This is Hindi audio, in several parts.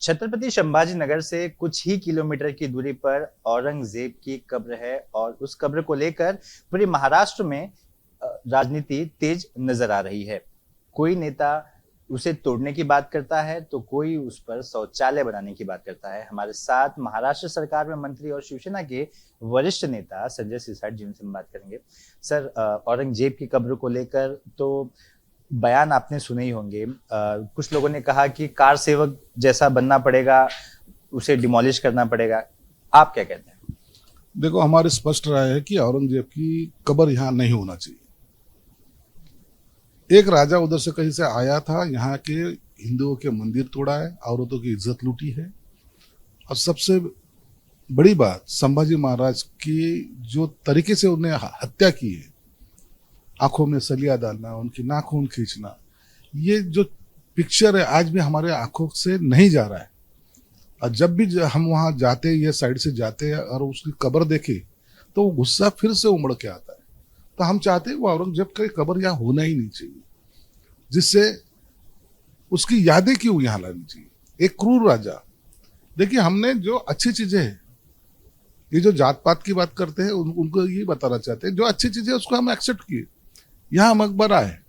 छत्रपति संभाजी नगर से कुछ ही किलोमीटर की दूरी पर औरंगजेब की कब्र है और उस कब्र को लेकर पूरे महाराष्ट्र में राजनीति तेज नजर आ रही है। कोई नेता उसे तोड़ने की बात करता है तो कोई उस पर शौचालय बनाने की बात करता है। हमारे साथ महाराष्ट्र सरकार में मंत्री और शिवसेना के वरिष्ठ नेता संजय सिरसाट जी, उनसे हम बात करेंगे। सर, औरंगजेब की कब्र को लेकर तो बयान आपने सुने ही होंगे। कुछ लोगों ने कहा कि कार सेवक जैसा बनना पड़ेगा, उसे डिमोलिश करना पड़ेगा। आप क्या कहते हैं? देखो, हमारी स्पष्ट राय है कि औरंगजेब की कब्र यहाँ नहीं होना चाहिए। एक राजा उधर से कहीं से आया था, यहाँ के हिंदुओं के मंदिर तोड़ा है, औरतों की इज्जत लूटी है। और सबसे बड़ी बात, संभाजी महाराज की जो तरीके से उन्हें हत्या की है, आंखों में सलिया डालना, उनकी नाखून खींचना, ये जो पिक्चर है आज भी हमारे आंखों से नहीं जा रहा है। और जब भी हम वहाँ जाते, ये साइड से जाते हैं और उसकी कब्र देखे तो वो गुस्सा फिर से उमड़ के आता है। तो हम चाहते हैं वो औरंगजेब का कब्र यहाँ होना ही नहीं चाहिए, जिससे उसकी यादें क्यों यहाँ लानी चाहिए। एक क्रूर राजा। देखिए, हमने जो अच्छी चीजें हैं, ये जो जात पात की बात करते हैं उनको ये बताना चाहते हैं, जो अच्छी चीजें उसको हम एक्सेप्ट किए। यहाँ मकबरा है,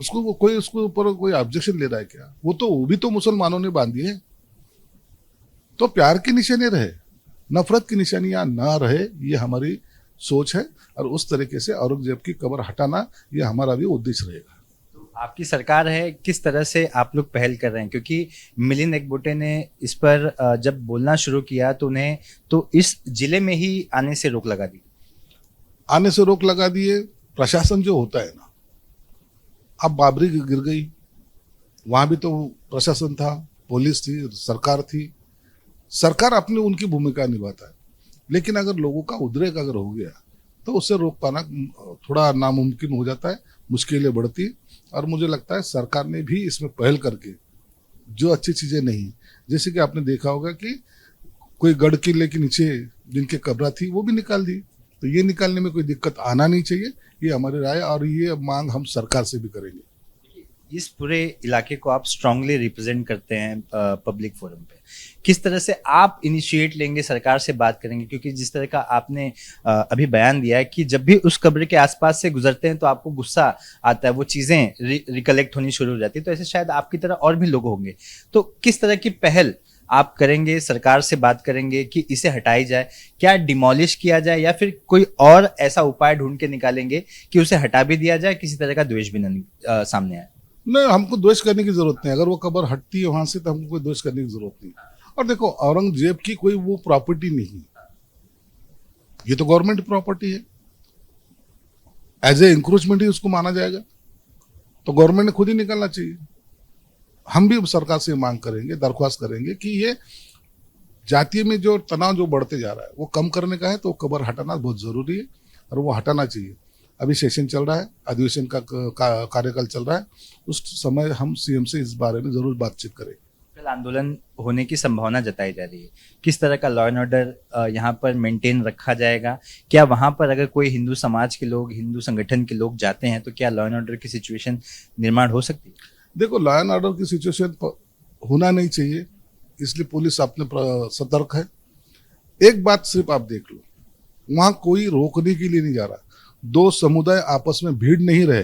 उसको कोई उसके ऊपर कोई ऑब्जेक्शन ले रहा है क्या? वो भी तो मुसलमानों ने बांधी है। तो प्यार की निशानी रहे, नफरत की निशानी यहाँ ना रहे, ये हमारी सोच है। और उस तरीके से औरंगजेब की कब्र हटाना ये हमारा भी उद्देश्य रहेगा। आपकी सरकार है, किस तरह से आप लोग पहल कर रहे हैं? क्योंकि मिलिंद एकबोटे ने इस पर जब बोलना शुरू किया तो उन्हें तो इस जिले में ही आने से रोक लगा दी। आने से रोक लगा दिए। प्रशासन जो होता है ना, अब बाबरी गिर गई, वहां भी तो प्रशासन था, पुलिस थी, सरकार थी। सरकार अपनी उनकी भूमिका निभाता है, लेकिन अगर लोगों का उद्रेक अगर हो गया तो उससे रोक पाना थोड़ा नामुमकिन हो जाता है, मुश्किलें बढ़ती। और मुझे लगता है सरकार ने भी इसमें पहल करके जो अच्छी चीजें नहीं, जैसे कि आपने देखा होगा कि कोई गढ़ किले के नीचे जिनके कब्र थी वो भी निकाल दी। तो ये निकालने में कोई दिक्कत आना नहीं चाहिए, ये हमारी राय। और ये मांग हम सरकार से भी करेंगे। इस पूरे इलाके को आप स्ट्रांगली रिप्रेजेंट करते हैं पब्लिक फोरम पे। किस तरह से आप इनिशिएट लेंगे, सरकार से बात करेंगे? क्योंकि जिस तरह का आपने अभी बयान दिया है कि जब भी उस कब्र के आसपास से गुजरते हैं तो आपको गुस्सा आता है, वो चीजें रिकलेक्ट होनी शुरू हो जाती है। तो ऐसे शायद आपकी तरह और भी लोग होंगे। तो किस तरह की पहल आप करेंगे, सरकार से बात करेंगे कि इसे हटाई जाए? क्या डिमोलिश किया जाए या फिर कोई और ऐसा उपाय ढूंढ के निकालेंगे कि उसे हटा भी दिया जाए, किसी तरह का द्वेष भी सामने आए? नहीं, हमको द्वेष करने की जरूरत नहीं। अगर वो कब्र हटती है वहां से तो हमको कोई द्वेष करने की जरूरत नहीं। और देखो, औरंगजेब की कोई वो प्रॉपर्टी नहीं, ये तो गवर्नमेंट प्रॉपर्टी है। एज ए इंक्रोचमेंट ही उसको माना जाएगा, तो गवर्नमेंट ने खुद ही निकलना चाहिए। हम भी सरकार से मांग करेंगे, दरख्वास्त करेंगे कि ये जातीय में जो तनाव जो बढ़ते जा रहा है वो कम करने का है, तो कब्र हटाना बहुत जरूरी है और वो हटाना चाहिए। अभी सेशन चल रहा है, अधिवेशन का कार्यकाल चल रहा है, उस समय हम सीएम से इस बारे में जरूर बातचीत करेंगे। कल आंदोलन होने की संभावना जताई जा रही है। किस तरह का लॉ एंड ऑर्डर यहाँ पर मेंटेन रखा जाएगा? क्या वहां पर अगर कोई हिंदू समाज के लोग, हिंदू संगठन के लोग जाते हैं तो क्या लॉ एंड ऑर्डर की सिचुएशन निर्माण हो सकती है? देखो, लॉ एंड ऑर्डर की सिचुएशन होना नहीं चाहिए, इसलिए पुलिस अपने सतर्क है। एक बात सिर्फ आप देख लो, वहां कोई रोकने के लिए नहीं जा रहा। दो समुदाय आपस में भीड़ नहीं रहे।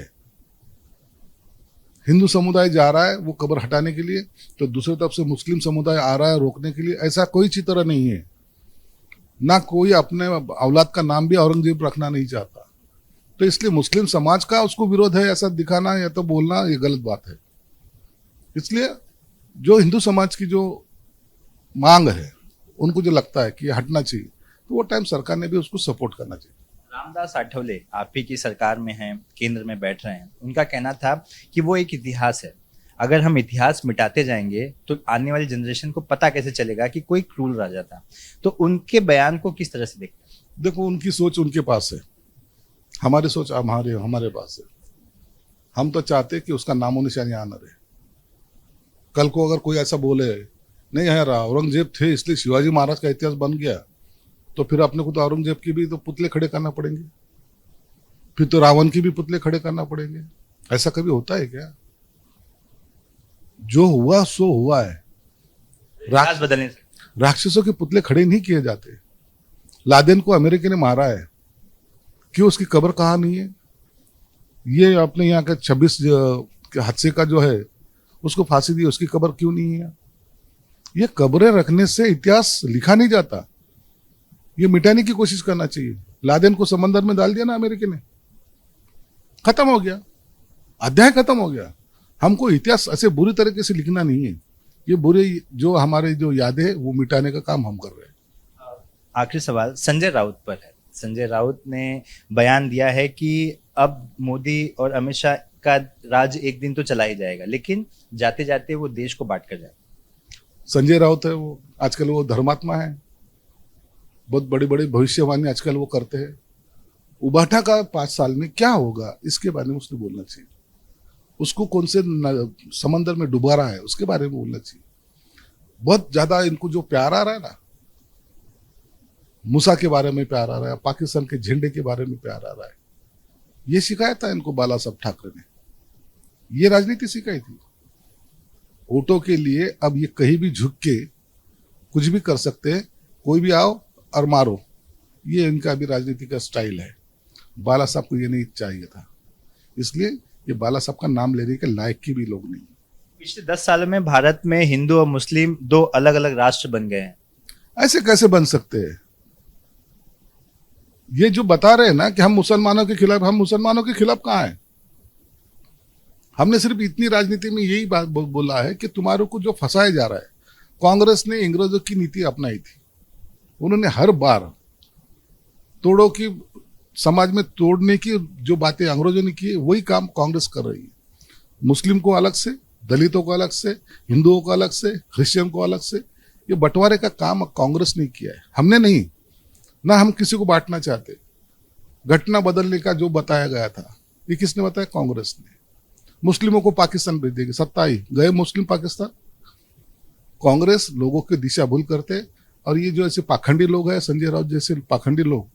हिंदू समुदाय जा रहा है वो कब्र हटाने के लिए, तो दूसरी तरफ से मुस्लिम समुदाय आ रहा है रोकने के लिए। ऐसा कोई चित्र नहीं है। ना कोई अपने औलाद का नाम भी औरंगजेब रखना नहीं चाहता। तो इसलिए मुस्लिम समाज का उसको विरोध है ऐसा दिखाना या तो बोलना, ये गलत बात है। इसलिए जो हिंदू समाज की जो मांग है, उनको जो लगता है कि ये हटना चाहिए, तो वो टाइम सरकार ने भी उसको सपोर्ट करना चाहिए। रामदास आठवले आप ही की सरकार में हैं, केंद्र में बैठ रहे हैं। उनका कहना था कि वो एक इतिहास है, अगर हम इतिहास मिटाते जाएंगे तो आने वाली जनरेशन को पता कैसे चलेगा कि कोई क्रूर राजा था। तो उनके बयान को किस तरह से देखते हैं? देखो, उनकी सोच उनके पास है, हमारी सोच हमारे पास है। हम तो चाहते हैं कि उसका नामो निशान यहाँ न रहे। कल को अगर कोई ऐसा बोले नहीं यार औरंगजेब थे इसलिए शिवाजी महाराज का इतिहास बन गया, तो फिर अपने को तो औरंगजेब की भी तो पुतले खड़े करना पड़ेंगे, फिर तो रावण की भी पुतले खड़े करना पड़ेंगे। ऐसा कभी होता है क्या? जो हुआ सो हुआ है। इतिहास बदलने से राक्षसों के पुतले खड़े नहीं किए जाते। लादेन को अमेरिका ने मारा है, क्यों उसकी कब्र कहाँ नहीं है? ये अपने यहाँ का 26 के हादसे का जो है उसको फांसी दी, उसकी कब्र क्यों नहीं है? ये कब्रें रखने से इतिहास लिखा नहीं जाता, ये मिटाने की कोशिश करना चाहिए। लादेन को समंदर में डाल दिया ना अमेरिका ने, खत्म हो गया, अध्याय खत्म हो गया। हमको इतिहास ऐसे बुरी तरीके से लिखना नहीं है, ये बुरे जो हमारे जो यादें है वो मिटाने का काम हम कर रहे हैं। आखिरी सवाल संजय राउत पर है। संजय राउत ने बयान दिया है कि अब मोदी और अमित शाह का राज एक दिन तो चला ही जाएगा, लेकिन जाते जाते वो देश को बांट कर जाए। संजय राउत है वो, आजकल वो धर्मात्मा है, बहुत बड़ी बड़ी भविष्यवाणी आजकल वो करते हैं। उबाटा का 5 साल में क्या होगा इसके बारे में उसने बोलना चाहिए। उसको कौन से समंदर में डुबा रहा है उसके बारे में बोलना चाहिए। बहुत ज्यादा इनको जो प्यार आ रहा है ना, मूसा के बारे में प्यार आ रहा है, पाकिस्तान के झंडे के बारे में प्यार आ रहा है, ये सिखाया था इनको बाला साहब ठाकरे ने, ये राजनीति सिखाई थी। वोटों के लिए अब ये कहीं भी झुक के कुछ भी कर सकते हैं, कोई भी आओ और मारो, ये इनका अभी राजनीति का स्टाइल है। बाला साहब को ये नहीं चाहिए था, इसलिए ये बाला साहब का नाम लेने के लायक की भी लोग नहीं। पिछले 10 सालों में भारत में हिंदू और मुस्लिम 2 अलग अलग राष्ट्र बन गए हैं। ऐसे कैसे बन सकते हैं? ये जो बता रहे हैं ना कि हम मुसलमानों के खिलाफ, हम मुसलमानों के खिलाफ कहाँ हैं? हमने सिर्फ इतनी राजनीति में यही बात बोला है कि तुम्हारे को जो फंसाया जा रहा है। कांग्रेस ने अंग्रेजों की नीति अपनाई थी, उन्होंने हर बार तोड़ो की समाज में तोड़ने की जो बातें अंग्रेजों ने की वही काम कांग्रेस कर रही है। मुस्लिम को अलग से, दलितों को अलग से, हिंदुओं को अलग से, क्रिश्चियन को अलग से, ये बंटवारे का काम कांग्रेस ने किया है, हमने नहीं। ना हम किसी को बांटना चाहते। घटना बदलने का जो बताया गया था ये किसने बताया? कांग्रेस ने। मुस्लिमों को पाकिस्तान भेज देगी, सत्ता आई, गए मुस्लिम पाकिस्तान। कांग्रेस लोगों की दिशा भूल करते, और ये जो ऐसे पाखंडी लोग हैं, संजय राउत जैसे पाखंडी लोग,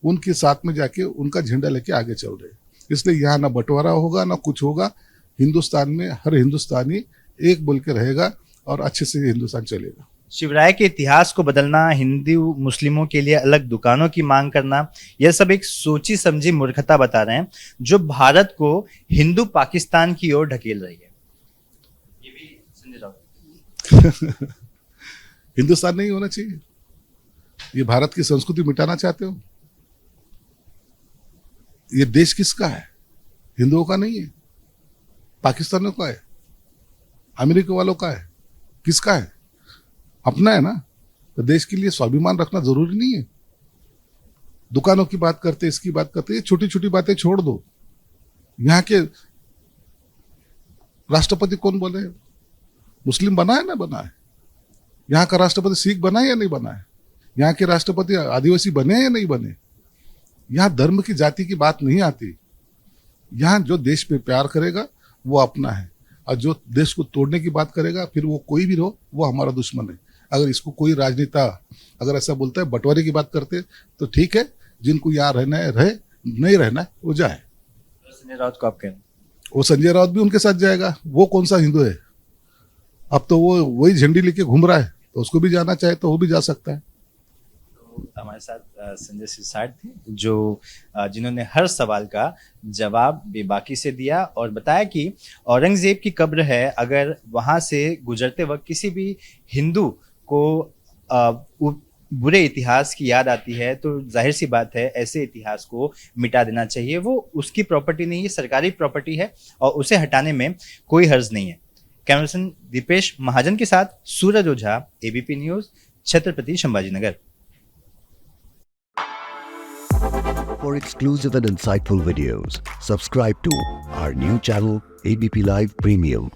उनके साथ में जाके उनका झंडा लेके आगे चल रहे। इसलिए यहाँ ना बंटवारा होगा ना कुछ होगा। हिंदुस्तान में हर हिंदुस्तानी एक बोल के रहेगा और अच्छे से हिंदुस्तान चलेगा। शिवराय के इतिहास को बदलना, हिंदू मुस्लिमों के लिए अलग दुकानों की मांग करना, यह सब एक सोची समझी मूर्खता बता रहे हैं जो भारत को हिंदू पाकिस्तान की ओर ढकेल रही है। ये भी संजय राउत। हिंदुस्तान नहीं होना चाहिए। ये भारत की संस्कृति मिटाना चाहते हो? ये देश किसका है? हिंदुओं का नहीं है, पाकिस्तानियों का है, अमेरिका वालों का है, किसका है? अपना है ना। तो देश के लिए स्वाभिमान रखना जरूरी नहीं है। दुकानों की बात करते, इसकी बात करते, ये छोटी छोटी बातें छोड़ दो। यहाँ के राष्ट्रपति कौन बोले? मुस्लिम बना है ना बना है? यहाँ का राष्ट्रपति सिख बना है या नहीं बना है? यहाँ के राष्ट्रपति आदिवासी बने या नहीं बने? यहाँ धर्म की जाति की बात नहीं आती। यहाँ जो देश पे प्यार करेगा वो अपना है, और जो देश को तोड़ने की बात करेगा फिर वो कोई भी हो, वो हमारा दुश्मन है। अगर इसको कोई राजनेता अगर ऐसा बोलता है, बंटवारे की बात करते, तो ठीक है, जिनको यहाँ रहना है रहे, नहीं रहना है वो जाए। संजय राउत को आप कहें? वो संजय राउत भी उनके साथ जाएगा। वो कौन सा हिंदू है? अब तो वो वही झंडी लेके घूम रहा है, तो उसको भी जाना चाहे तो वो भी जा सकता है। हमारे साथ संजय सिरसाट थे, जो जिन्होंने हर सवाल का जवाब बेबाकी से दिया और बताया कि औरंगजेब की कब्र है, अगर वहां से गुजरते वक्त किसी भी हिंदू को बुरे इतिहास की याद आती है तो जाहिर सी बात है ऐसे इतिहास को मिटा देना चाहिए। वो उसकी प्रॉपर्टी नहीं है, सरकारी प्रॉपर्टी है और उसे हटाने में कोई हर्ज नहीं है। कैमरामैन दीपेश महाजन के साथ Suraj Ojha, ABP News, Chhatrapati Sambhajinagar. For exclusive and insightful videos, subscribe to our new channel ABP Live Premium.